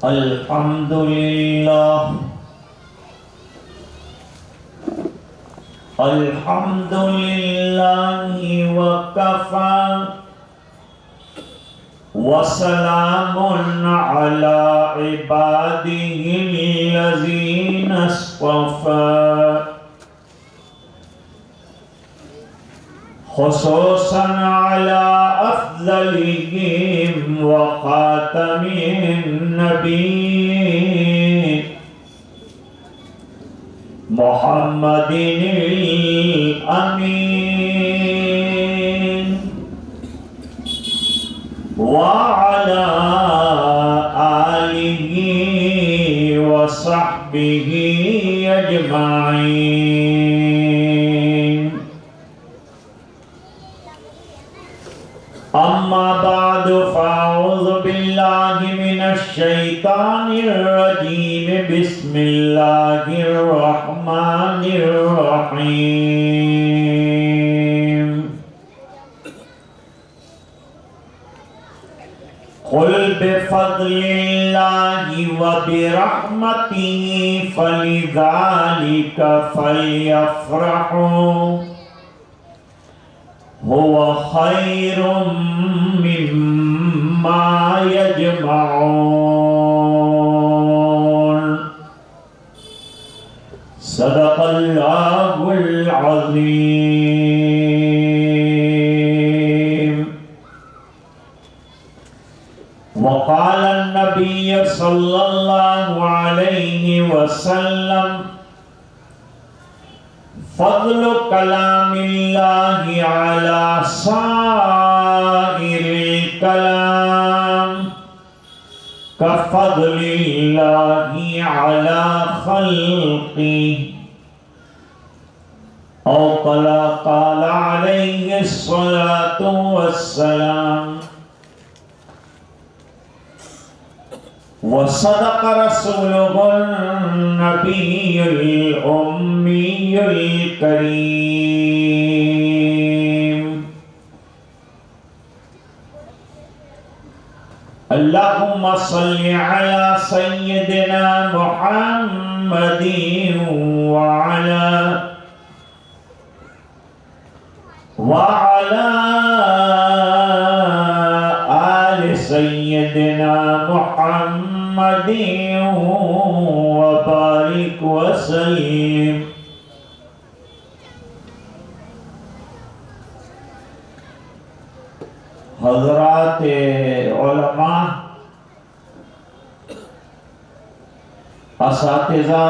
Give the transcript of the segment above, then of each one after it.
الحمد لله الحمد لله وكفى وسلام على عباده الذين اصطفى خصوصا على أفضلهم وخاتم النبيين محمد الأمين وعلى آله وصحبه أجمعين. أما بعد فأعوذ بالله من الشيطان الرجيم. بسم الله الرحمن الرحيم. قل بفضل الله وبرحمته فلذلك فليفرحوا هو خير مما يجمعون. صدق الله العظيم. وقال النبي صلى الله عليه وسلم فضل كلام الله على سائر الكلام كفضل الله على خلقه أو قال عليه الصلاة والسلام. وصدق رسوله النبي الأمي الكريم. اللهم صل على سيدنا محمد وعلى آل سيدنا محمد وبارك وسلم. حضرات علماء، اساتذہ،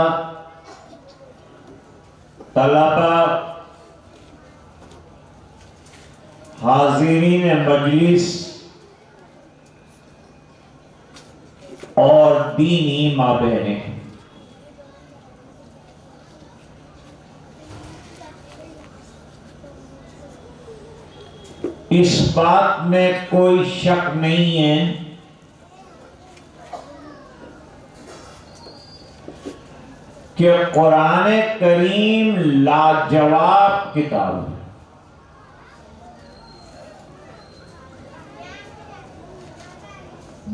طلبہ، حاضرین مجلس اور دینی ماں بہنیں، اس بات میں کوئی شک نہیں ہے کہ قرآن کریم لاجواب کتاب ہے.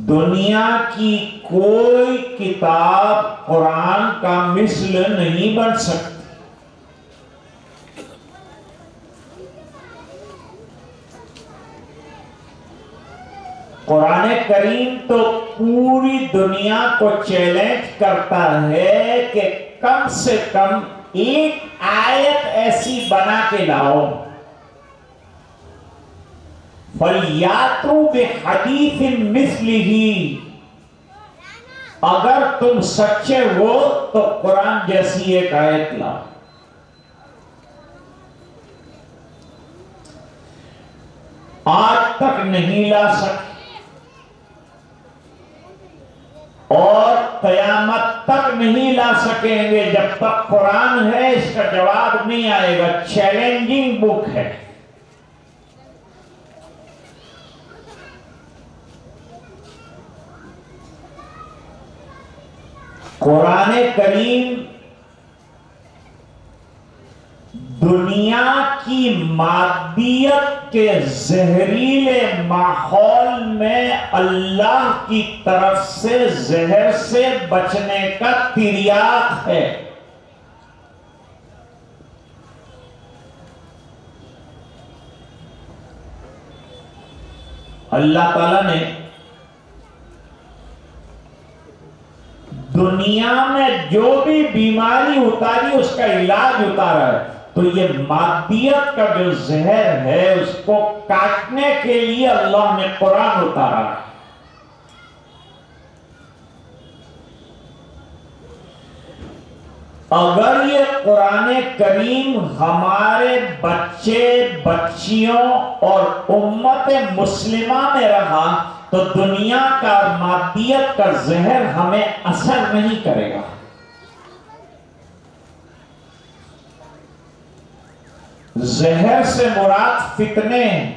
دنیا کی کوئی کتاب قرآن کا مثل نہیں بن سکتی. قرآن کریم تو پوری دنیا کو چیلنج کرتا ہے کہ کم سے کم ایک آیت ایسی بنا کے لاؤ. فَلْيَأْتُوا بِحَدِيثٍ مِثْلِهِ. اگر تم سچے ہو تو قرآن جیسی ایک آیت لاؤ. آج تک نہیں لا سکتے اور قیامت تک نہیں لا سکیں گے جب تک قرآن ہے. اس کا جواب نہیں آئے گا. چیلنجنگ بک ہے. قرآن کریم دنیا کی مادیت کے زہریلے ماحول میں اللہ کی طرف سے زہر سے بچنے کا تریاق ہے۔ اللہ تعالیٰ نے دنیا میں جو بھی بیماری اتاری اس کا علاج اتارا ہے، تو یہ مادیت کا جو زہر ہے اس کو کاٹنے کے لیے اللہ نے قرآن اتارا ہے۔ اگر یہ قرآن کریم ہمارے بچے بچیوں اور امت مسلمہ میں رہا تو دنیا کا مادیت کا زہر ہمیں اثر نہیں کرے گا۔ زہر سے مراد فتنے ہیں۔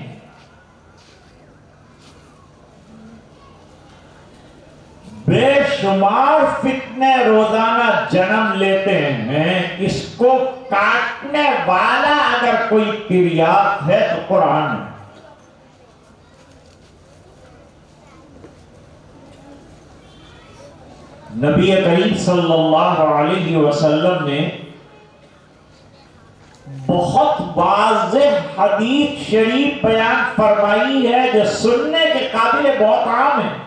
بے شمار فتنے روزانہ جنم لیتے ہیں، اس کو کاٹنے والا اگر کوئی تریاق ہے تو قرآن ہے۔ نبی کریم صلی اللہ علیہ وسلم نے بہت واضح حدیث شریف بیان فرمائی ہے جو سننے کے قابل بہت عام ہے۔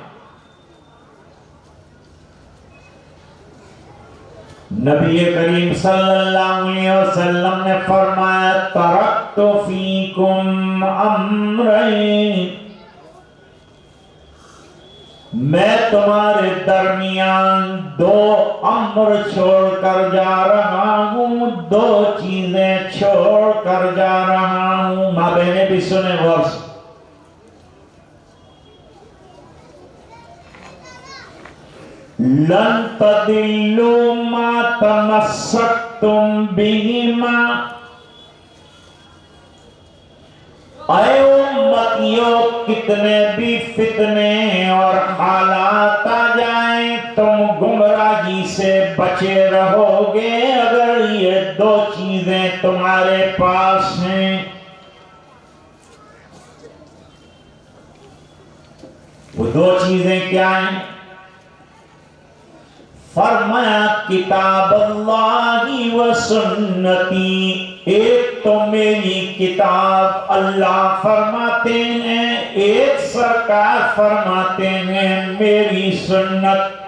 نبی کریم صلی اللہ علیہ وسلم نے فرمایا ترکت فیکم امرین، میں تمہارے درمیان دو امر چھوڑ کر جا رہا ہوں، دو چیزیں چھوڑ کر جا رہا ہوں۔ ماں بہنیں بھی سنیں غور سے۔ لن تضلوا ما تمسکتم بہما، اے امتیوں کتنے بھی فتنے اور حالات آ جائیں تم گمراہی سے بچے رہو گے اگر یہ دو چیزیں تمہارے پاس ہیں۔ وہ دو چیزیں کیا ہیں؟ فرمایا کتاب اللہ و سنتی، ایک تو میری کتاب اللہ فرماتے ہیں، ایک سرکار فرماتے ہیں میری سنت۔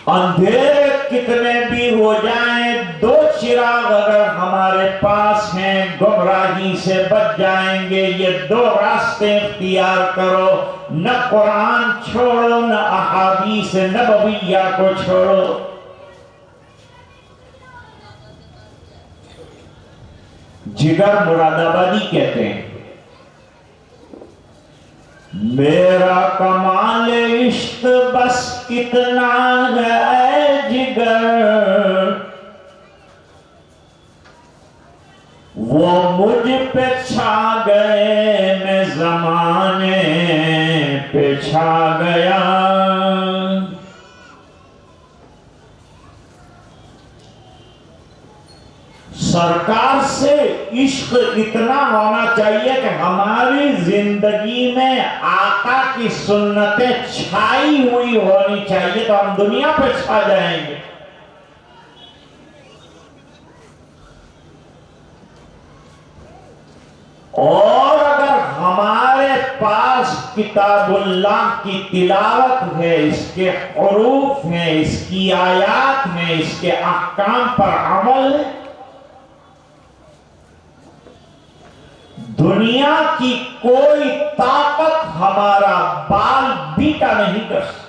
اندھیرے کتنے بھی ہو جائیں دو چراغ اگر ہمارے پاس ہیں گمراہی سے بچ جائیں گے۔ یہ دو راستے اختیار کرو، نہ قرآن چھوڑو نہ احادیث نبویہ کو چھوڑو۔ جگر مراد آبادی کہتے ہیں میرا کمال عشق بس کتنا ہے اے جگر، وہ مجھ پہ چھا گئے میں زمانے پہ چھا گیا۔ سرکار سے عشق اتنا ہونا چاہیے کہ ہماری زندگی میں آقا کی سنتیں چھائی ہوئی ہونی چاہیے تو ہم دنیا پہ چھا جائیں گے۔ اور اگر ہمارے پاس کتاب اللہ کی تلاوت ہے، اس کے حروف ہیں، اس کی آیات ہیں، اس کے احکام پر عمل ہے، دنیا کی کوئی طاقت ہمارا بال بیٹا نہیں کر سکتی۔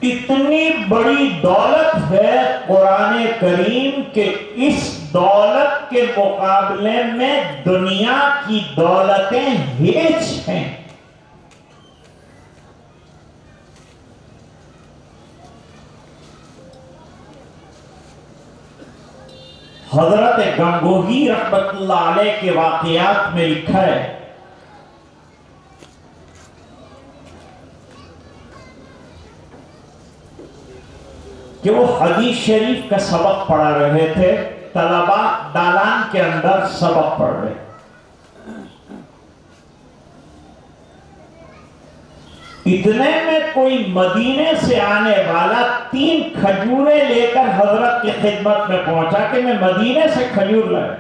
اتنی بڑی دولت ہے قرآن کریم کہ اس دولت کے مقابلے میں دنیا کی دولتیں ہیچ ہیں۔ حضرت گنگوہی رحمت اللہ علیہ کے واقعات میں لکھا ہے کہ وہ حدیث شریف کا سبق پڑھا رہے تھے، طلبہ دالان کے اندر سبق پڑھ رہے. اتنے میں کوئی مدینے سے آنے والا 3 کھجوریں لے کر حضرت کی خدمت میں پہنچا کہ میں مدینے سے کھجور لائے،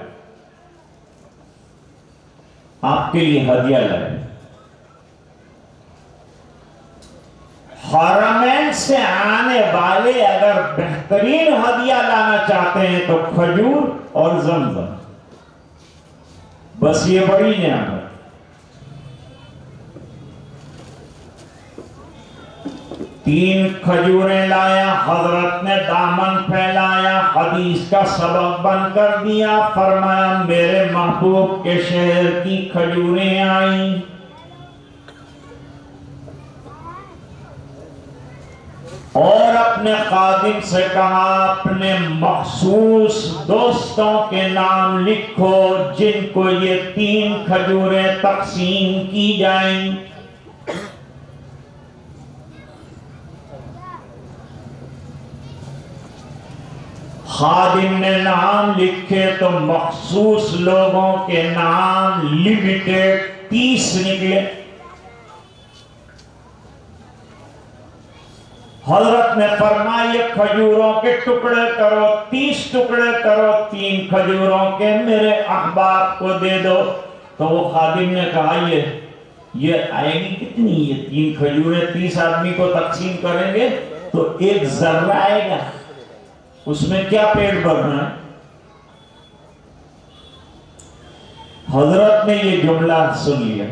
آپ کے لیے ہدیہ لائے. حرمین سے آنے والے اگر بہترین ہدیہ لانا چاہتے ہیں تو کھجور اور زمزم، بس یہ بڑی نعمت. تین کھجوریں لایا، حضرت نے دامن پھیلایا، حدیث کا سبق بند کر دیا، فرمایا میرے محبوب کے شہر کی کھجوریں آئیں. اور اپنے خادم سے کہا اپنے مخصوص دوستوں کے نام لکھو جن کو یہ 3 کھجوریں تقسیم کی جائیں. خادم نے نام لکھے تو مخصوص لوگوں کے نام لمیٹڈ 30 نکلے. حضرت نے فرمایا یہ کھجوروں کے ٹکڑے کرو، 30 ٹکڑے کرو 3 کھجوروں کے، میرے احباب کو دے دو. تو وہ خادم نے کہا یہ آئے گی کتنی؟ یہ 3 کھجوریں 30 آدمی کو تقسیم کریں گے تو 1 ذرہ آئے گا، اس میں کیا پیٹ بھرنا ہے؟ حضرت نے یہ جملہ سن لیا.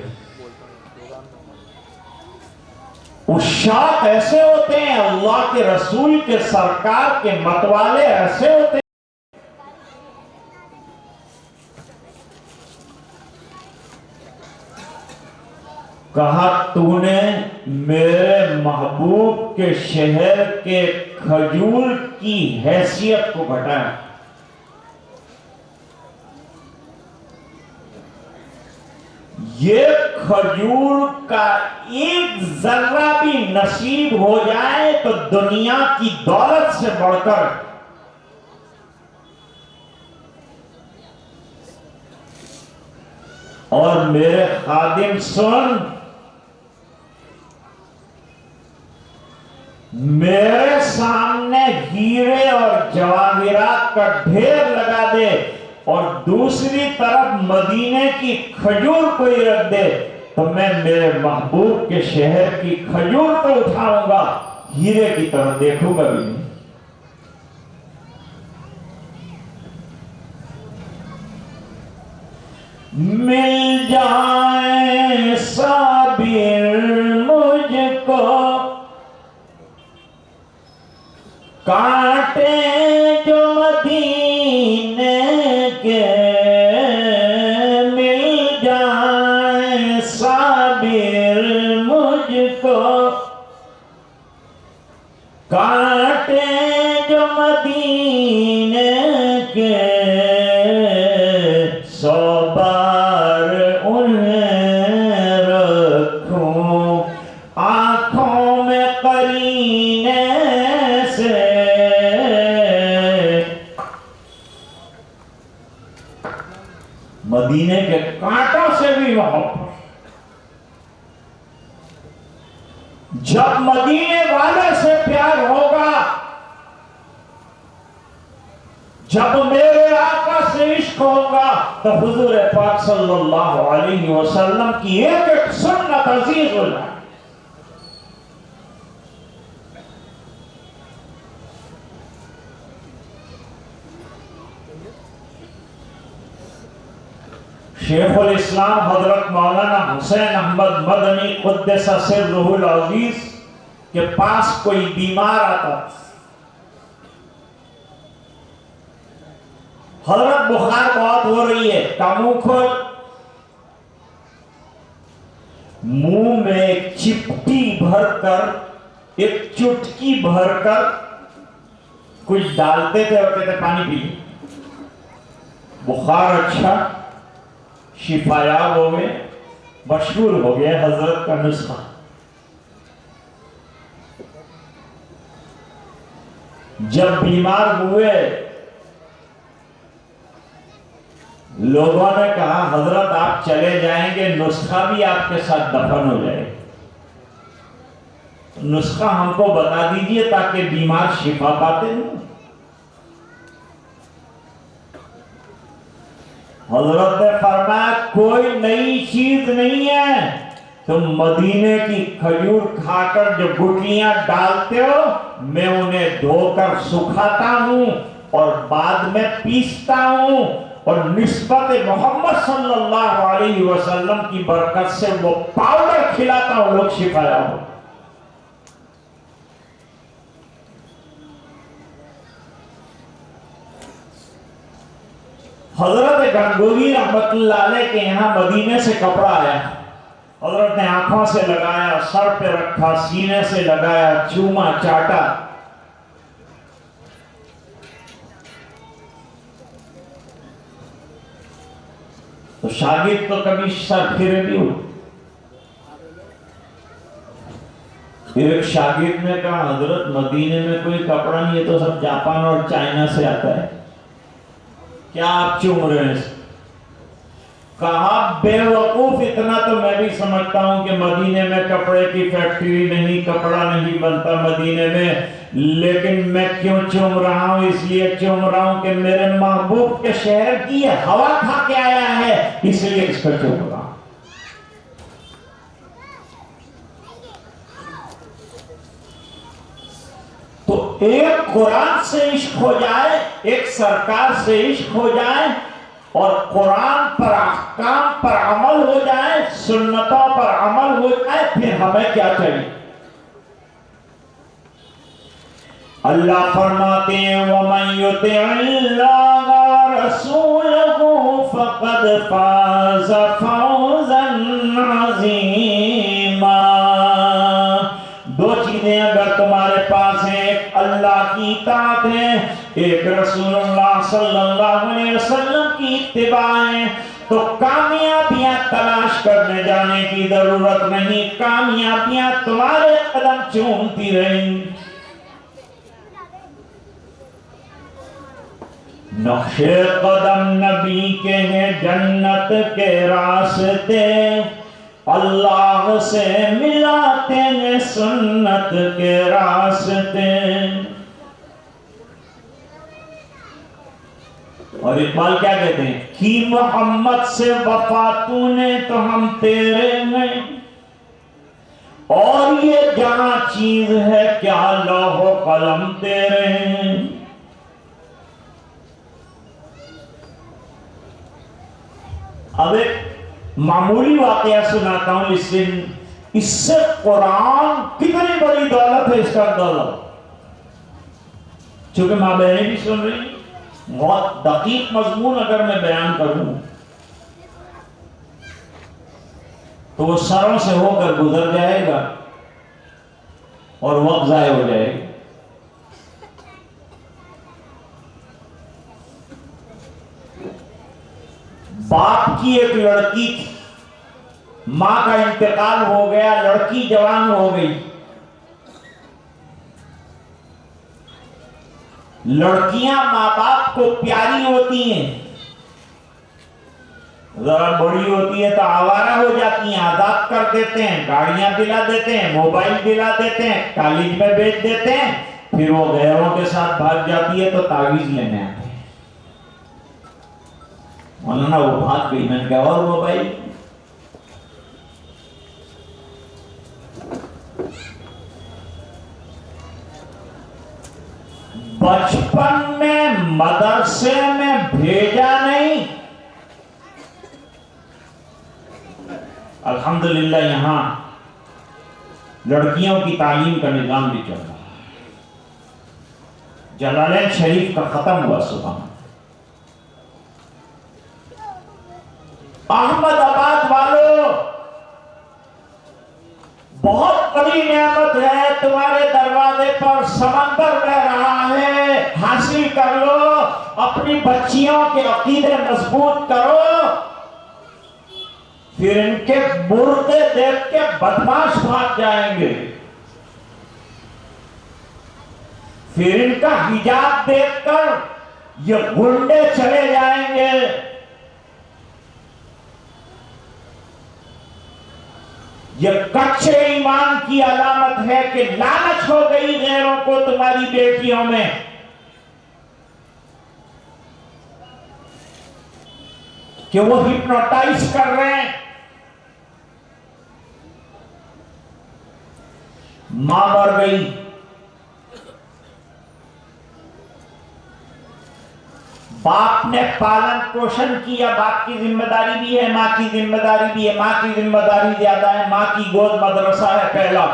عشاق ایسے ہوتے ہیں، اللہ کے رسول کے سرکار کے متوالے ایسے ہوتے ہیں. کہا تو نے میرے محبوب کے شہر کے کھجور کی حیثیت کو گھٹایا. یہ کھجور کا 1 ذرہ بھی نصیب ہو جائے تو دنیا کی دولت سے بڑھ کر اور میرے خادم سن، میرے سامنے ہیرے اور جواہرات کا ڈھیر لگا دے اور دوسری طرف مدینے کی کھجور کوئی رکھ دے تو میں میرے محبوب کے شہر کی کھجور تو اٹھاؤں گا، ہیرے کی طرف دیکھوں گا بھی نہیں. مل جائیں صابر مجھ کو کانٹے جو مدینے کے، مل جائیں صابر مجھ کو کانٹے جو مدینے کے، 100 بار انہیں رکھوں آنکھوں میں قرینے سے. مدینے کے کانٹوں سے بھی محبت. جب مدینے والے سے پیار ہوگا، جب میرے آقا سے عشق ہوگا تو حضور پاک صلی اللہ علیہ وسلم کی ایک ایک سنت عزیز ہو جائے. شیخ الاسلام حضرت مولانا حسین احمد مدنی قدس سرہ العزیز کے پاس کوئی بیمار آتا، حضرت بخار بہت ہو رہی ہے، کا منہ کھول. منہ میں ایک چپٹی بھر کر، ایک چٹکی بھر کر کچھ ڈالتے تھے اور کہتے پانی پی. بخار اچھا شفایاب ہو گئے، مشہور ہو گئے حضرت کا نسخہ. جب بیمار ہوئے لوگوں نے کہا حضرت آپ چلے جائیں گے نسخہ بھی آپ کے ساتھ دفن ہو جائے، نسخہ ہم کو بتا دیجئے تاکہ بیمار شفا پاتے ہیں۔ حضرت نے فرمایا کوئی نئی چیز نہیں ہے، تم مدینے کی کھجور کھا کر جو گٹلیاں ڈالتے ہو میں انہیں دھو کر سکھاتا ہوں اور بعد میں پیستا ہوں اور نسبت محمد صلی اللہ علیہ وسلم کی برکت سے وہ پاؤڈر کھلاتا ہوں، لوگ شفا ہو۔ حضرت گنگوہی رحمت اللہ علیہ کے یہاں مدینے سے کپڑا آیا، حضرت نے آنکھوں سے لگایا، سر پہ رکھا، سینے سے لگایا، چوما، چاٹا۔ تو شاگرد تو کبھی سر پھرے نہیں ہو۔ ایک شاگرد نے کہا حضرت مدینے میں کوئی کپڑا نہیں ہے تو سب جاپان اور چائنا سے آتا ہے، کیا آپ چوم رہے ہیں؟ کہا بے وقوف اتنا تو میں بھی سمجھتا ہوں کہ مدینے میں کپڑے کی فیکٹری نہیں، کپڑا نہیں بنتا مدینے میں، لیکن میں کیوں چوم رہا ہوں؟ اس لیے چوم رہا ہوں کہ میرے محبوب کے شہر کی ہوا کھا کے آیا ہے، اس لیے اس کو چوم رہا ہوں۔ تو ایک قرآن سے عشق ہو جائے، ایک سرکار سے عشق ہو جائے اور قرآن پر احکام پر عمل ہو جائے، سنتوں پر عمل ہو جائے، پھر ہمیں کیا چاہیے؟ اللہ فرماتے ہیں وَمَن يُطِعِ اللَّهَ وَرَسُولَهُ فَقَدْ فَازَ فَوْزًا عَظِيمًا۔ دو چیزیں اگر تمہارے پاس ہیں، ایک اللہ کی اطاعت ہے، ایک رسول اللہ صلی اللہ علیہ وسلم کی اتباع ہے، تو کامیابیاں تلاش کرنے جانے کی ضرورت نہیں، کامیابیاں تمہارے قدم چومتی رہیں۔ نقش قدم نبی کے ہیں جنت کے راستے، اللہ سے ملاتے ہیں سنت کے راستے۔ اور اقبال کیا کہتے ہیں؟ کی محمد سے وفا تو نے تو ہم تیرے ہیں، اور یہ جہاں چیز ہے کیا لوح و قلم تیرے ہیں۔ اب ایک معمولی واقعہ سناتا ہوں، اس سے قرآن کتنی بڑی دولت ہے، اس کا دولت چونکہ ماں بہنیں بھی سن رہی ہیں، بہت دقیق مضمون اگر میں بیان کروں تو وہ سروں سے ہو کر گزر جائے گا اور وقت ضائع ہو جائے گا۔ باپ کی ایک لڑکی تھی، ماں کا انتقال ہو گیا، لڑکی جوان ہو گئی۔ لڑکیاں ماں باپ کو پیاری ہوتی ہیں، ذرا بڑی ہوتی ہے تو آوارہ ہو جاتی ہیں، آزاد کر دیتے ہیں، گاڑیاں دلا دیتے ہیں، موبائل دلا دیتے ہیں، کالج میں بیچ دیتے ہیں، پھر وہ غیروں کے ساتھ بھاگ جاتی ہے تو تعویذ لینے آتے ہیں۔ مولانا وہ بھاگ گئی، میں نے کہا اور موبائل؟ بچپن میں مدرسے میں بھیجا نہیں، الحمدللہ یہاں لڑکیوں کی تعلیم کا نظام بھی چل رہا ہے، جلالین شریف کا ختم ہوا صبح۔ احمد آباد والوں، بہت بڑی نعمت ہے، تمہارے دروازے پر سمندر بہ رہا ہے، حاصل کر لو، اپنی بچیوں کے عقیدے مضبوط کرو، پھر ان کے مردے دیکھ کے بدماش بھاگ جائیں گے۔ پھر ان کا حجاب دیکھ کر یہ گنڈے چلے جائیں گے. یہ کچے ایمان کی علامت ہے کہ لعنت ہو گئی غیروں کو تمہاری بیٹیوں میں. کہ وہ ہپنوٹائز کر رہے ہیں. ماں مر گئی, باپ نے پالن پوشن کیا, باپ کی ذمہ داری بھی ہے, ماں کی ذمہ داری بھی ہے. ماں کی ذمہ داری زیادہ ہے. ماں کی گود مدرسہ ہے پہلا.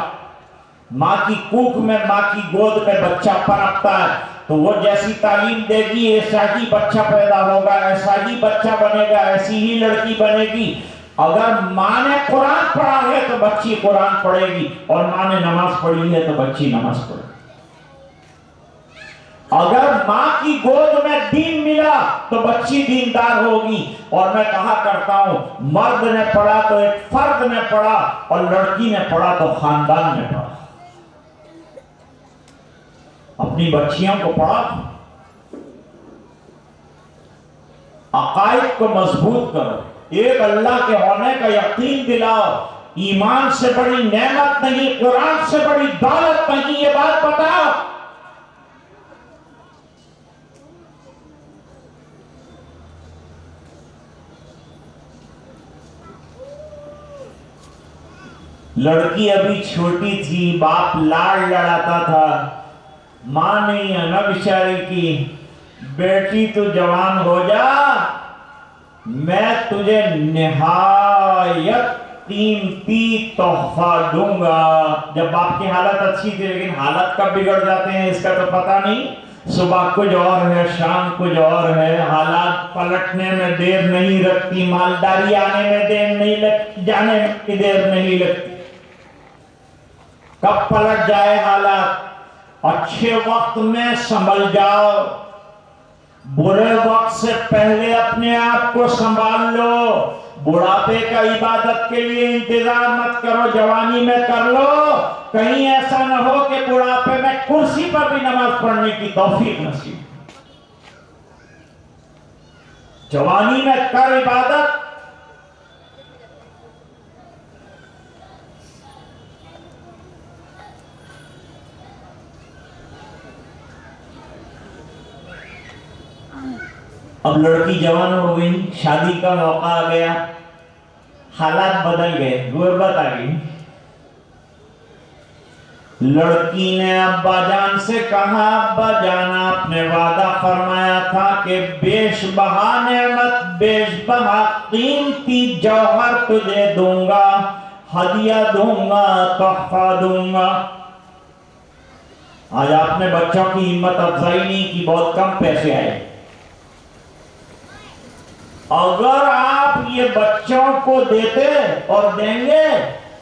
ماں کی کوکھ میں, ماں کی گود میں بچہ پنپتا ہے, تو وہ جیسی تعلیم دے گی ایسا ہی بچہ پیدا ہوگا, ایسا ہی بچہ بنے گا, ایسی ہی لڑکی بنے گی. اگر ماں نے قرآن پڑھا ہے تو بچی قرآن پڑھے گی, اور ماں نے نماز پڑھی ہے تو بچی نماز پڑھے گی. اگر ماں کی گود میں دین ملا تو بچی دیندار ہوگی. اور میں کہا کرتا ہوں, مرد نے پڑھا تو ایک فرد نے پڑھا, اور لڑکی نے پڑھا تو خاندان نے پڑھا. اپنی بچیوں کو پڑھا, عقائد کو مضبوط کرو, ایک اللہ کے ہونے کا یقین دلاؤ. ایمان سے بڑی نعمت نہیں, قرآن سے بڑی دولت نہیں, یہ بات بتاؤ. لڑکی ابھی چھوٹی تھی, باپ لاڑ لڑاتا تھا. ماں نے یہ نہ بیچاری کی, بیٹی تو جوان ہو جا, میں تجھے نہایت قیمتی تحفہ دوں گا. جب باپ کی حالت اچھی تھی, لیکن حالت کب بگڑ جاتے ہیں اس کا تو پتہ نہیں. صبح کچھ اور ہے, شام کچھ اور ہے. حالات پلٹنے میں دیر نہیں لگتی, مالداری آنے میں دیر نہیں لگتی, جانے میں دیر نہیں لگتی. کب پلٹ جائے حالات. اچھے وقت میں سنبھل جاؤ, برے وقت سے پہلے اپنے آپ کو سنبھال لو. بڑھاپے کا عبادت کے لیے انتظار مت کرو, جوانی میں کر لو. کہیں ایسا نہ ہو کہ بڑھاپے میں کرسی پر بھی نماز پڑھنے کی توفیق نصیب. جوانی میں کر عبادت, اب لڑکی جوان ہو گئی, شادی کا موقع آ گیا, حالات بدل گئے, غربت آ گئی. لڑکی نے ابا جان سے کہا, ابا جان آپ نے وعدہ فرمایا تھا کہ بیش بہا نعمت, بیش بہا قیمتی جوہر تجھے دوں گا, ہدیہ دوں گا, تحفہ دوں گا. آج آپ نے بچوں کی ہمت افزائی نہیں کی, بہت کم پیسے آئے. اگر آپ یہ بچوں کو دیتے اور دیں گے,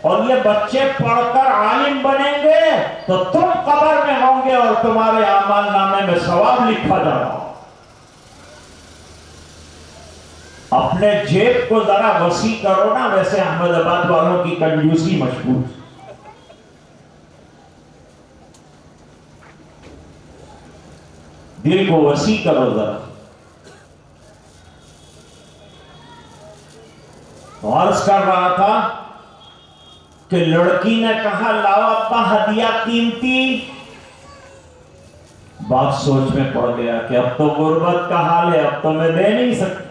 اور یہ بچے پڑھ کر عالم بنیں گے, تو تم قبر میں ہوں گے اور تمہارے اعمال نامے میں ثواب لکھا جا رہا ہو. اپنے جیب کو ذرا وسیع کرو نا. ویسے احمد آباد والوں کی کنجوسی مشہور, دل کو وسیع کرو ذرا. عرض کر رہا تھا کہ لڑکی نے کہا, لاؤ ابا ہدیہ قیمتی. بات سوچ میں پڑ گیا کہ اب تو غربت کا حال ہے, اب تو میں دے نہیں سکتا.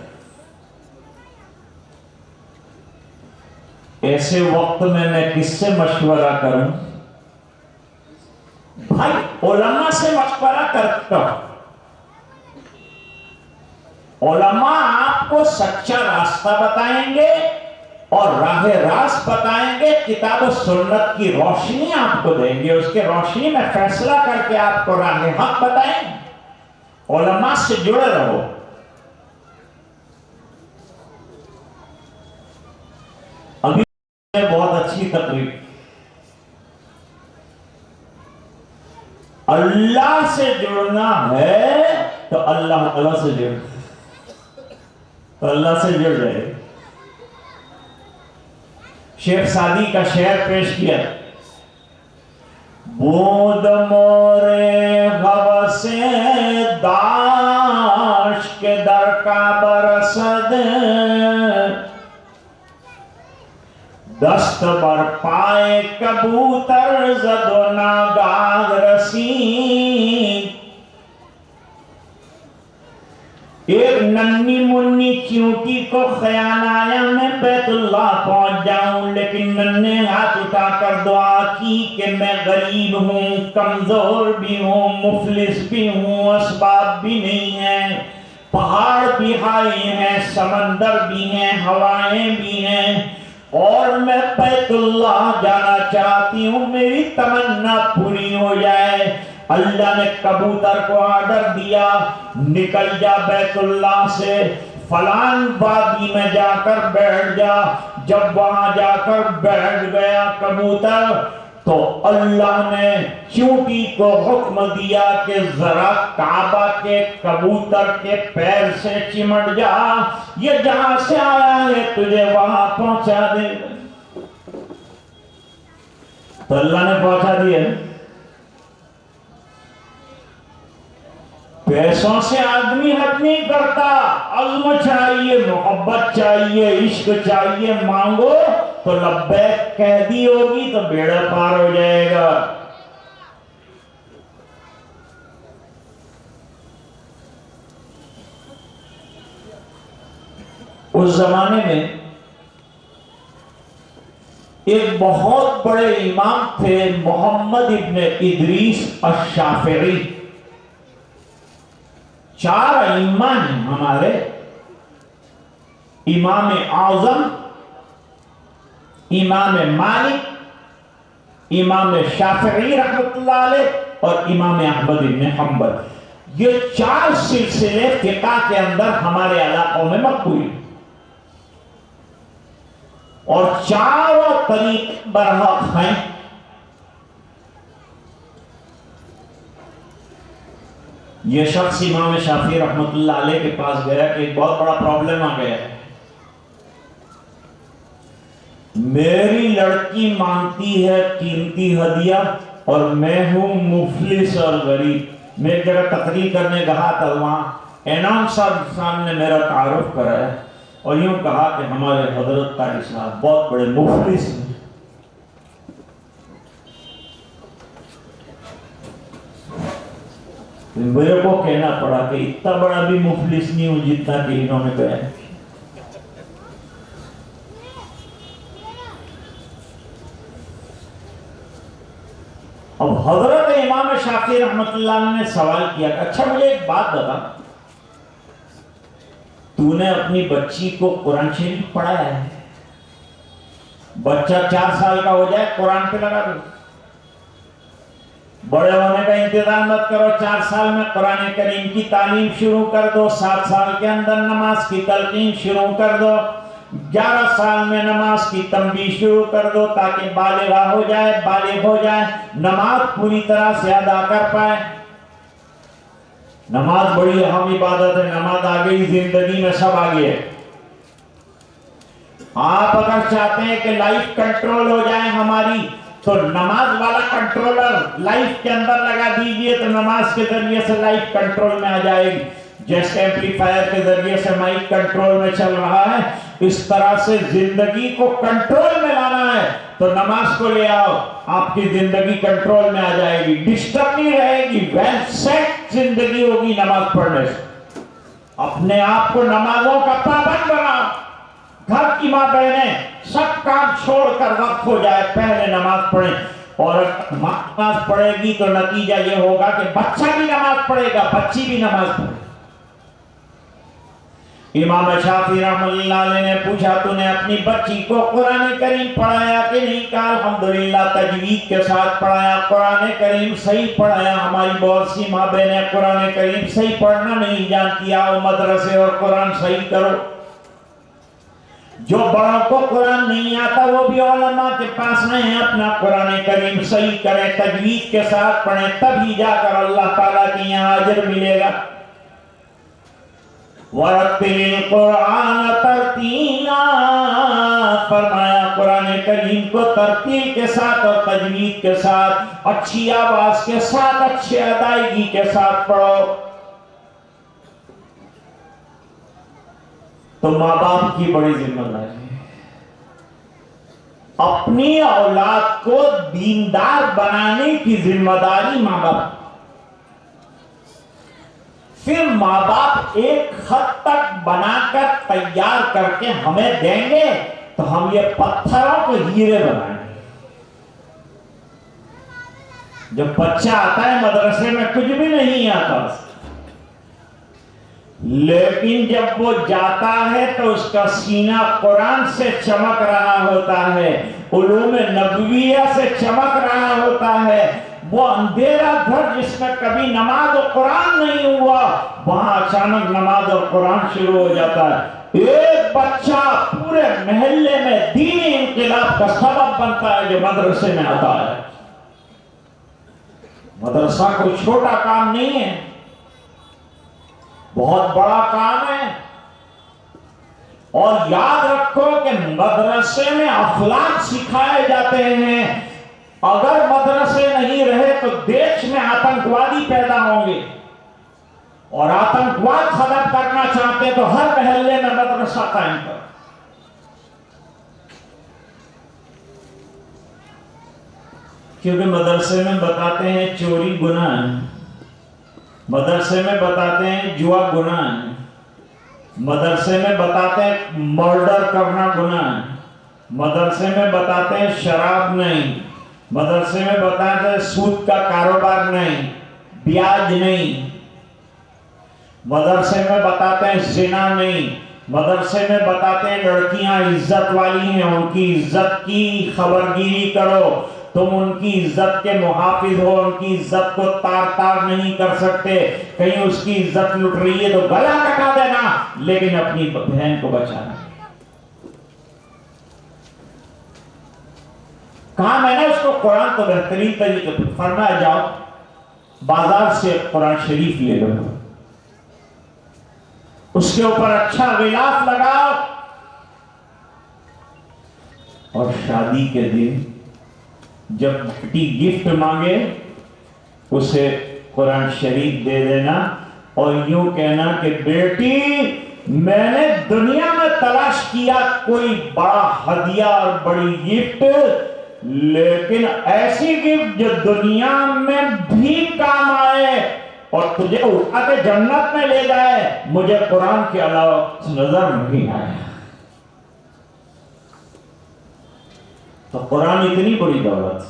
ایسے وقت میں کس سے مشورہ کروں؟ بھائی علماء سے مشورہ کرتا ہوں. علماء آپ کو سچا راستہ بتائیں گے اور راہ راست بتائیں گے, کتاب و سنت کی روشنی آپ کو دیں گے, اس کے روشنی میں فیصلہ کر کے آپ کو راہ حق بتائیں گے. علماء سے جڑے رہو. ابھی بہت اچھی تقریر, اللہ سے جڑنا ہے تو اللہ تعالیٰ سے جڑ, تو اللہ سے جڑ جائے. شیخ سعدی کا شعر پیش کیا, بوند مورے داشت کے در کا برسد دست بر پائے کبوتر زد و ناگاه رسید ایک ننھی منی چیونٹی کو خیال آیا میں بیت اللہ پہنچ جاؤں لیکن ننھے ہاتھ اٹھا کر دعا کی کہ میں غریب ہوں کمزور بھی ہوں مفلس بھی ہوں اسباب بھی نہیں ہیں پہاڑ بھی ہائی ہیں سمندر بھی ہیں ہوائیں بھی ہیں اور میں بیت اللہ جانا چاہتی ہوں میری تمنا پوری ہو جائے اللہ نے کبوتر کو آرڈر دیا نکل جا بیت اللہ سے فلان وادی میں جا کر بیٹھ جا جب وہاں جا کر بیٹھ گیا کبوتر تو اللہ نے چونٹی کو حکم دیا کہ ذرا کعبہ کے کبوتر کے پیر سے چمٹ جا یہ جہاں سے آیا ہے تجھے وہاں پہنچا دے تو اللہ نے پہنچا دیا پیسوں سے آدمی حد نہیں کرتا عزم چاہیے محبت چاہیے عشق چاہیے مانگو تو لبیک کہہ دی ہوگی تو بیڑا پار ہو جائے گا اس زمانے میں ایک بہت بڑے امام تھے محمد ابن ادریس الشافعی چار ائمہ ہیں ہمارے امام اعظم امام مالک امام شافعی رحمۃ اللہ علیہ اور امام احمد بن حنبل یہ چار سلسلے فقہ کے اندر ہمارے علاقوں میں مقبول ہیں اور چاروں طریق برحق ہیں یہ شخص امام شافعی رحمۃ اللہ علیہ کے پاس گیا کہ ایک بہت بڑا پرابلم آ گیا ہے میری لڑکی مانگتی ہے قیمتی ہدیہ اور میں ہوں مفلس اور غریب میں ایک جگہ تقریر کرنے گیا تھا وہاں انعام صاحب نے میرا تعارف کرایا اور یوں کہا کہ ہمارے حضرت قاری صاحب بہت بڑے مفلس ہیں میرے کو کہنا پڑا کہ اتنا بڑا بھی مفلس نہیں ہوں جتنا کہ انہوں نے کہا اب حضرت امام شافعی رحمۃ اللہ علیہ نے سوال کیا کہ اچھا مجھے ایک بات بتا تو نے اپنی بچی کو قرآن شریف پڑھایا ہے بچہ 4 سال کا ہو جائے قرآن پہ لگا دو بڑے ہونے کا انتظار مت کرو 4 سال میں قرآن کریم کی تعلیم شروع کر دو 7 سال کے اندر نماز کی تلقین شروع کر دو 11 سال میں نماز کی تنبیہ شروع کر دو تاکہ بالغ ہو جائے نماز پوری طرح سے ادا کر پائے نماز بڑی اہم عبادت ہے نماز آگئی زندگی میں سب آگے ہے آپ اگر چاہتے ہیں کہ لائف کنٹرول ہو جائے ہماری تو نماز والا کنٹرولر لائف کے اندر لگا دیجئے تو نماز کے ذریعے سے لائف کنٹرول میں آ جائے گی جیسے ایمپلیفائر کے ذریعے سے مائک کنٹرول میں چل رہا ہے اس طرح سے زندگی کو کنٹرول میں لانا ہے تو نماز کو لے آؤ آپ کی زندگی کنٹرول میں آ جائے گی ڈسٹرب نہیں رہے گی ویل سیٹ زندگی ہوگی نماز پڑھنے سے اپنے آپ کو نمازوں کا پابند بناؤ گھر کی ماں بہنیں سب کام چھوڑ کر وقت ہو جائے پہلے نماز پڑھیں اور ماں نماز پڑھے گی تو نتیجہ یہ ہوگا کہ بچہ بھی نماز پڑھے گا بچی بھی نماز پڑھے گی امام شافعی رحمۃ اللہ علیہ نے پوچھا تو نے اپنی بچی کو قرآن کریم پڑھایا کہ نہیں کہا الحمدللہ تجوید کے ساتھ پڑھایا قرآن کریم صحیح پڑھایا ہماری بہت سی ماں بہنیں قرآن کریم صحیح پڑھنا نہیں جانتی آؤ مدرسے اور قرآن صحیح کرو جو بڑوں کو قرآن نہیں آتا وہ بھی علماء کے پاس نہیں اپنا قرآن کریم صحیح کریں تجوید کے ساتھ پڑھیں تبھی جا کر اللہ تعالیٰ کی یہاں اجر ملے گا وَرَتِّلِ الْقُرْآنَ تَرْتِيلًا فرمایا قرآن کریم کو ترتیل کے ساتھ اور تجوید کے ساتھ اچھی آواز کے ساتھ اچھی ادائیگی کے ساتھ پڑھو تو ماں باپ کی بڑی ذمہ داری ہے اپنی اولاد کو دیندار بنانے کی ذمہ داری ماں باپ. پھر ماں باپ ایک حد تک بنا کر تیار کر کے ہمیں دیں گے تو ہم یہ پتھروں کو ہیرے بنائیں گے. جب بچہ آتا ہے مدرسے میں کچھ بھی نہیں آتا، لیکن جب وہ جاتا ہے تو اس کا سینہ قرآن سے چمک رہا ہوتا ہے، علوم نبویہ سے چمک رہا ہوتا ہے. وہ اندھیرا گھر جس میں کبھی نماز اور قرآن نہیں ہوا، وہاں اچانک نماز اور قرآن شروع ہو جاتا ہے. ایک بچہ پورے محلے میں دینی انقلاب کا سبب بنتا ہے جو مدرسے میں آتا ہے. مدرسہ کوئی چھوٹا کام نہیں ہے، بہت بڑا کام ہے. اور یاد رکھو کہ مدرسے میں اخلاق سکھائے جاتے ہیں. اگر مدرسے نہیں رہے تو دیش میں آتنکوادی پیدا ہوں گے، اور آتنکواد ختم کرنا چاہتے تو ہر محلے میں مدرسہ قائم کرو. کیونکہ مدرسے میں بتاتے ہیں چوری گناہ ہے، مدرسے میں بتاتے ہیں جوا گناہ ہے، مدرسے میں بتاتے ہیں مرڈر کرنا گناہ ہے، مدرسے میں بتاتے ہیں شراب نہیں، مدرسے میں بتاتے ہیں سود کا کاروبار نہیں، بیاج نہیں، مدرسے میں بتاتے ہیں زنا نہیں، مدرسے میں بتاتے ہیں لڑکیاں عزت والی ہیں، ان کی عزت کی خبرگیری کرو، تم ان کی عزت کے محافظ ہو، ان کی عزت کو تار تار نہیں کر سکتے. کہیں اس کی عزت لٹ رہی ہے تو گلا کٹا دینا، لیکن اپنی بہن کو بچانا. کہا میں نے اس کو قرآن کو بہترین طریقے پر فرمایا جاؤ بازار سے قرآن شریف لے لو، اس کے اوپر اچھا غلاف لگاؤ، اور شادی کے دن جب بیٹی گفٹ مانگے اسے قرآن شریف دے دینا، اور یوں کہنا کہ بیٹی میں نے دنیا میں تلاش کیا کوئی بڑا ہدیہ اور بڑی گفٹ، لیکن ایسی گفٹ جو دنیا میں بھی کام آئے اور تجھے اٹھا کے جنت میں لے جائے، مجھے قرآن کے علاوہ نظر نہیں آیا. تو قرآن اتنی بڑی دولت،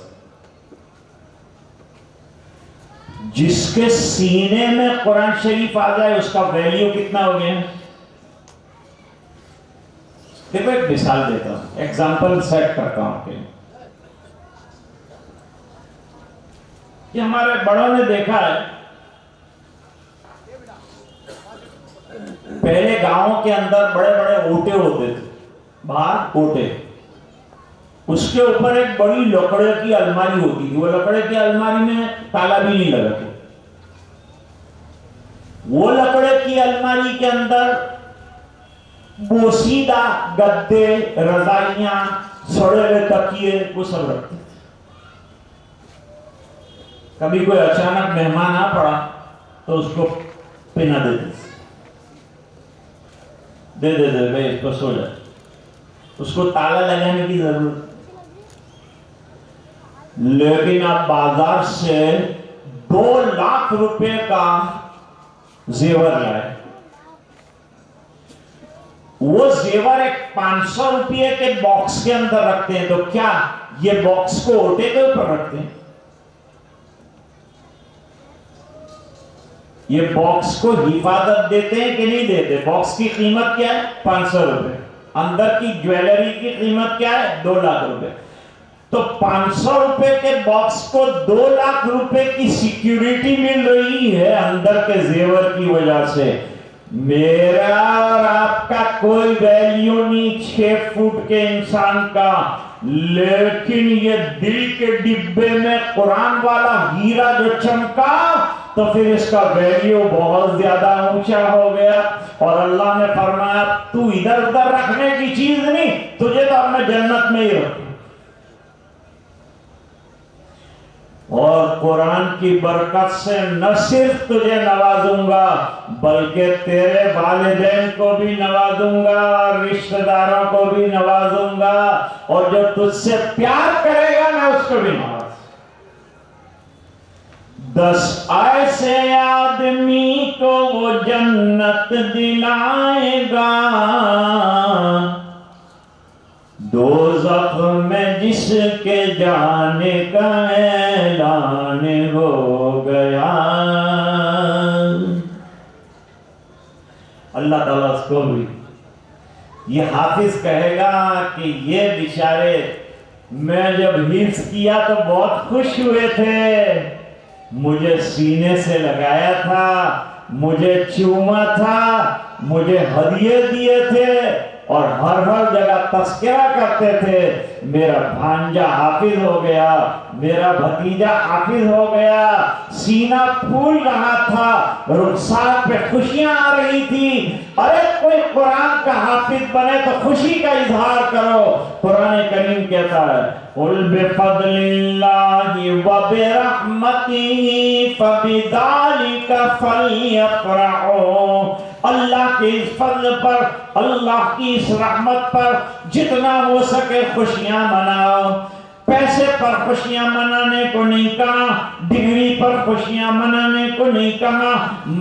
جس کے سینے میں قرآن شریف آ جائے اس کا ویلیو کتنا ہو گیا. دیکھو ایک مثال دیتا ہوں، ایگزامپل سیٹ کرتا ہوں کہ یہ ہمارے بڑوں نے دیکھا ہے، پہلے گاؤں کے اندر بڑے بڑے اوٹے ہوتے تھے، باہر اوٹے، اس کے اوپر ایک بڑی لکڑے کی الماری ہوتی تھی. وہ لکڑے کی الماری میں تالا بھی نہیں لگا تھا. وہ لکڑے کی الماری کے اندر بوسیدہ گدے، رضائیاں، سڑے ہوئے تکیے وہ سب رکھتے تھے. کبھی کوئی اچانک مہمان آ پڑا تو اس کو پہنا دیتے تھے، دے بھائی اس کو سو جائے، اس کو تالا لگانے کی ضرورت. لیکن اب بازار سے 2 لاکھ روپے کا زیور لائے، وہ زیور ایک 500 روپے کے باکس کے اندر رکھتے ہیں. تو کیا یہ باکس کو اوٹے کے اوپر رکھتے ہیں؟ یہ باکس کو حفاظت دیتے ہیں کہ نہیں دیتے؟ باکس کی قیمت کیا ہے؟ 500 روپے. اندر کی جویلری کی قیمت کیا ہے؟ 2 لاکھ روپے. تو 500 روپے کے باکس کو 2 لاکھ روپے کی سیکیورٹی مل رہی ہے اندر کے زیور کی وجہ سے. میرا اور آپ کا کوئی ویلیو نہیں 6 فٹ کے انسان کا، لیکن یہ دل کے ڈبے میں قرآن والا ہیرا جو چمکا تو پھر اس کا ویلیو بہت زیادہ اونچا ہو گیا. اور اللہ نے فرمایا تو ادھر ادھر رکھنے کی چیز نہیں، تجھے تو ہم نے جنت میں ہی رکھا. اور قرآن کی برکت سے نہ صرف تجھے نوازوں گا بلکہ تیرے والدین کو بھی نوازوں گا، رشتہ داروں کو بھی نوازوں گا، اور جو تجھ سے پیار کرے گا میں اس کو بھی نوازوں گا۔ 10 ایسے آدمی کو وہ جنت دلائے گا، دوزخ میں جس کے جانے کا اعلان ہو گیا۔ اللہ تعالیٰ اس کو بھی، یہ حافظ کہے گا کہ یہ بیچارے میں جب حفظ کیا تو بہت خوش ہوئے تھے، مجھے سینے سے لگایا تھا، مجھے چوما تھا، مجھے ہدیے دیے تھے، اور ہر جگہ تذکرہ کرتے تھے میرا بھانجا حافظ ہو گیا، میرا بھتیجا حافظ ہو گیا۔ سینہ پھول رہا تھا، رخسار پہ خوشیاں آ رہی تھی۔ ارے کوئی قرآن کا حافظ بنے تو خوشی کا اظہار کرو۔ قرآن کریم کہتا ہے قُلْ بِفَضْلِ اللَّهِ وَبِرَحْمَتِهِ فَبِذَلِكَ فَلْيَفْرَحُوا۔ اللہ کے اس فضل پر، اللہ کی اس رحمت پر جتنا ہو سکے خوشیاں مناؤ۔ پیسے پر خوشیاں منانے کو نہیں کہا، ڈگری پر خوشیاں منانے کو نہیں کہا،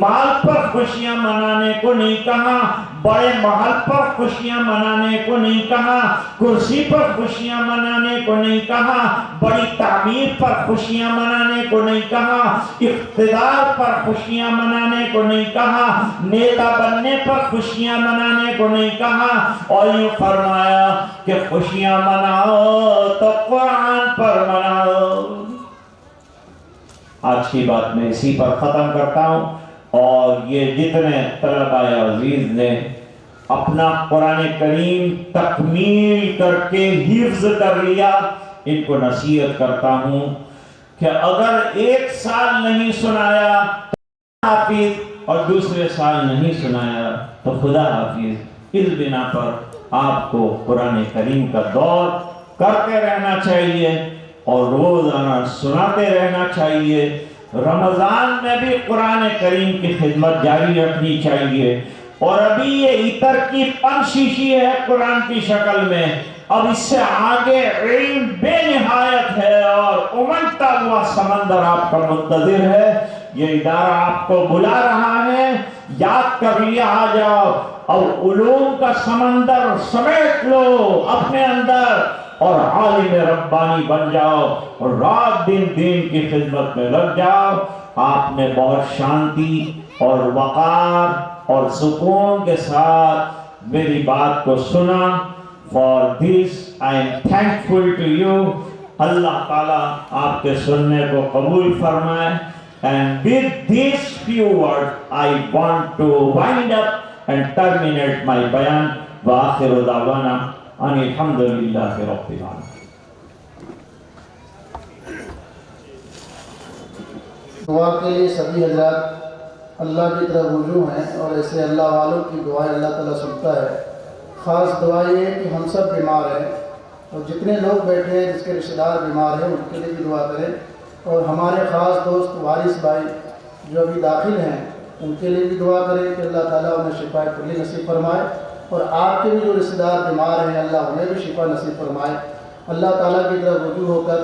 مال پر خوشیاں منانے کو نہیں کہا، بڑے محل پر خوشیاں منانے کو نہیں کہا، کرسی پر خوشیاں منانے کو نہیں کہا، بڑی تعمیر پر خوشیاں منانے کو نہیں کہا، اقتدار پر خوشیاں منانے کو نہیں کہا، نیتا بننے پر خوشیاں منانے کو نہیں کہا، اور یہ فرمایا کہ خوشیاں مناؤ تو قرآن پر مناؤ۔ آج کی بات میں اسی پر ختم کرتا ہوں، اور یہ جتنے طلباء عزیز نے اپنا قرآن کریم تکمیل کر کے حفظ کر لیا، ان کو نصیحت کرتا ہوں کہ اگر 1 سال نہیں سنایا تو حافظ، اور دوسرے سال نہیں سنایا تو خدا حافظ۔ اس بنا پر آپ کو قرآن کریم کا دور کرتے رہنا چاہیے اور روزانہ سناتے رہنا چاہیے۔ رمضان میں بھی قرآن کریم کی خدمت جاری رکھنی چاہیے۔ اور ابھی یہ عطر کی 5 شیشی ہے قرآن کی شکل میں، اب اس سے آگے علم بے نہایت ہے، اور امنتا ہوا سمندر آپ کا منتظر ہے۔ یہ ادارہ آپ کو بلا رہا ہے، یاد کر لیا آ جاؤ، اور علوم کا سمندر سمیٹ لو اپنے اندر، اور عالم ربانی بن جاؤ، اور رات دن دین کی خدمت میں لگ جاؤ۔ آپ نے بہت شانتی اور وقار اور سکون کے ساتھ میری بات کو سنا۔ For this I am thankful to you۔ اللہ تعالیٰ آپ کے سننے کو قبول فرمائے۔ And with these few words I want to wind up and terminate my bayan۔ وآخر دعوانا ان الحمد للہ رب العالمین۔ دعا کے لیے سبھی حضرات اللہ کی طرف رجوع ہیں، اور ایسے اللہ والوں کی دعائیں اللہ تعالیٰ سنتا ہے۔ خاص دعا یہ ہے کہ ہم سب بیمار ہیں، اور جتنے لوگ بیٹھے ہیں جس کے رشتہ دار بیمار ہیں ان کے لیے بھی دعا کریں، اور ہمارے خاص دوست وارث بھائی جو ابھی داخل ہیں ان کے لیے بھی دعا کریں کہ اللہ تعالیٰ انہیں شفا کلی نصیب فرمائے، اور آپ کے بھی جو رشتہ دار بیمار ہیں اللہ انہیں بھی شفا نصیب فرمائے۔ اللہ تعالیٰ کی طرف رجوع ہو کر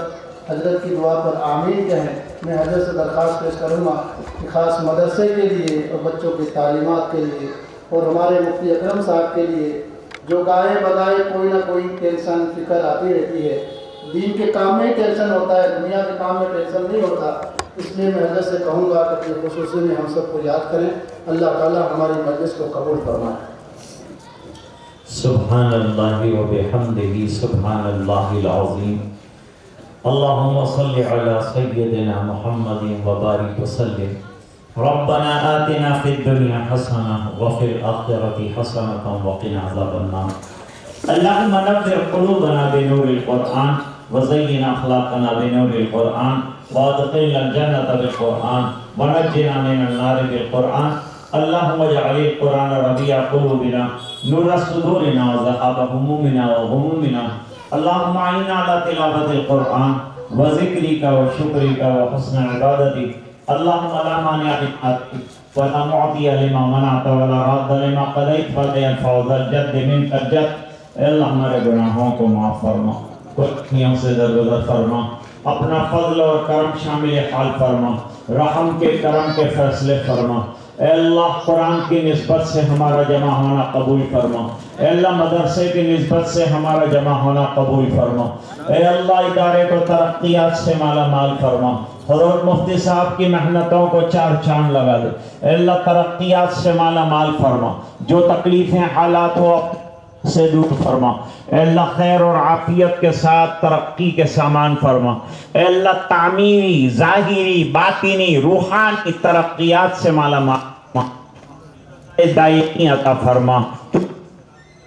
حضرت کی دعا پر آمین کہیں۔ میں حضرت سے درخواست پیش کروں گا کہ خاص مدرسے کے لیے اور بچوں کی تعلیمات کے لیے اور ہمارے مفتی اکرم صاحب کے لیے جو گائے بگائے کوئی نہ کوئی ٹینشن فکر آتی رہتی ہے، دین کے کام میں ٹینشن ہوتا ہے، دنیا کے کام میں ٹینشن نہیں ہوتا، اس لیے میں حضرت سے کہوں گا کہ اپنے خصوصی میں ہم سب کو یاد کریں۔ اللہ تعالیٰ ہماری مجلس کو قبول فرمائے۔ سبحان اللہ و بحمدہ سبحان اللہ العظیم۔ اللہم صل علی سیدنا محمد و بارک وسلم۔ ربنا آتنا فی الدنیا حسنہ وفی الآخرۃ حسنۃ وقنا عذاب النار۔ اللہم نور قلوبنا بنور القرآن وزین اخلاقنا بنور القرآن وادخلنا الجنۃ بالقرآن ونجنا من النار بالقرآن۔ اللہم اجعل القرآن ربیع قلوبنا نور صدورنا وذهاب همومنا وغمومنا۔ اللہم اعنا علی تلاوت القرآن وذکرک وشکرک وحسن عبادتک۔ اللہم لا مانع لما ولا معطي لما منعت ولا راد لما قضيت ولا ينفع ذا الجد منك الجد. اے اللہ ہمارے گناہوں کو معاف فرما، کوٹھیوں سے درگزر فرما، اپنا فضل اور کرم شامل حال فرما، رحم کے کرم کے فیصلے فرما. اے اللہ قرآن کی نسبت سے ہمارا جمع ہونا قبول فرما. اے اللہ مدرسے کی نسبت سے ہمارا جمع ہونا قبول فرما. اے اللہ ادارے کو ترقیات سے مالا مال فرما. حضرت مفتی صاحب کی محنتوں کو چار چاند لگا دے. اے اللہ ترقیات سے مالا مال فرما. جو تکلیفیں حالات ہو سے دور فرما. اے اللہ خیر اور عافیت کے ساتھ ترقی کے سامان فرما. اے اللہ تعمیری، ظاہری، باطنی، روحانی ترقیات سے مالا مال دائمی عطا فرما.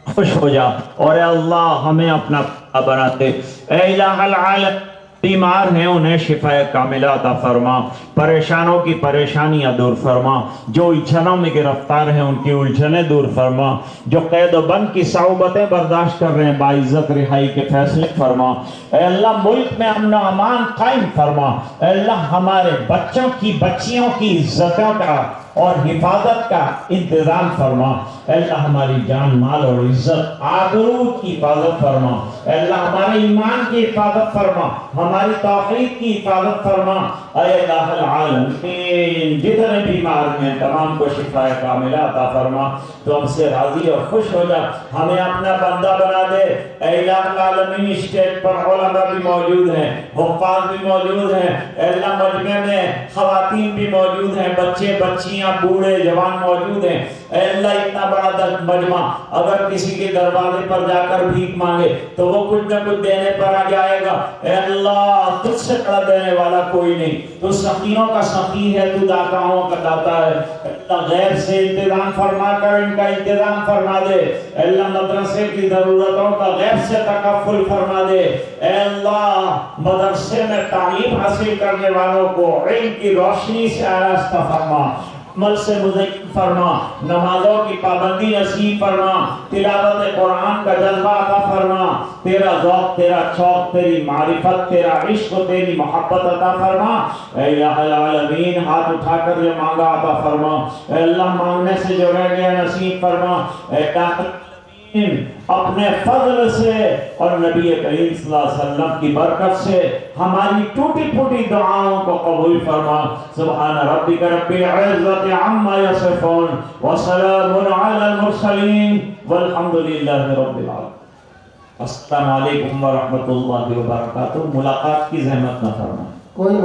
خوش ہو جا اور اے اللہ ہمیں اپنا بناتے. اے الہ العالم بیمار ہیں انہیں شفا کاملہ عطا فرما. پریشانوں کی پریشانیاں دور فرما. جو الجھنوں میں گرفتار ہیں ان کی الجھنیں دور فرما. جو قید و بند کی صعوبتیں برداشت کر رہے ہیں باعزت رہائی کے فیصلے فرما. اے اللہ ملک میں امن و امان قائم فرما. اے اللہ ہمارے بچوں کی بچیوں کی عزتوں کا اور حفاظت کا انتظام فرما. اے اللہ ہماری جان مال اور عزت آبرو کی حفاظت فرما. اے اللہ ہمارے ایمان کی حفاظت فرما، ہماری توحید کی حفاظت فرما. اے الہ العالمین جتنے بیمار ہیں تمام کو شفا کاملہ عطا فرما. تو ہم سے راضی اور خوش ہو جا، ہمیں اپنا بندہ بنا دے. اے الہ العالمین اسٹیج پر علماء بھی موجود ہیں، حفاظ بھی موجود ہیں. اے اللہ مجمع میں خواتین بھی موجود ہیں، بچے بچیاں بوڑھے جوان موجود ہیں. اے اللہ اتنا بڑا مجمع اگر کسی کے دروازے پر جا کر بھیک مانگے تو وہ کچھ نہ کچھ دینے پر آ جائے گا. اے اللہ تجھ سے بڑا دینے والا کوئی نہیں. تو سخیوں کا سخی ہے، تو داتاؤں کا داتا ہے. اللہ غیر سے انتظام فرما کر ان کا انتظام فرما دے. اے اللہ مدرسے کی ضرورتوں کا غیر سے تکفل فرما دے. اے اللہ مدرسے میں تعلیم حاصل کرنے والوں کو علم کی روشنی سے آراستہ فرما، عمل سے مزین فرما، نمازوں کی پابندی نصیب فرما، تلاوت قرآن کا جذبہ عطا فرما. تیرا ذوق، تیرا شوق، تیری معرفت، تیرا عشق و تیری محبت عطا فرما. اے الہ العالمین ہاتھ اٹھا کر جو مانگا عطا فرما. اے اللہ مانگنے سے جو رہ گیا نصیب فرما. اے اپنے فضل سے اور نبی کریم صلی اللہ علیہ وسلم کی برکت سے ہماری ٹوٹی پھوٹی دعاؤں کو قبول فرما. سبحان ربک رب العزت عما یصفون وسلام علی المرسلین والحمد للہ رب العالمین. السلام علیکم ورحمۃ اللہ وبرکاتہ. ملاقات کی زحمت نہ فرمائیں. کوئی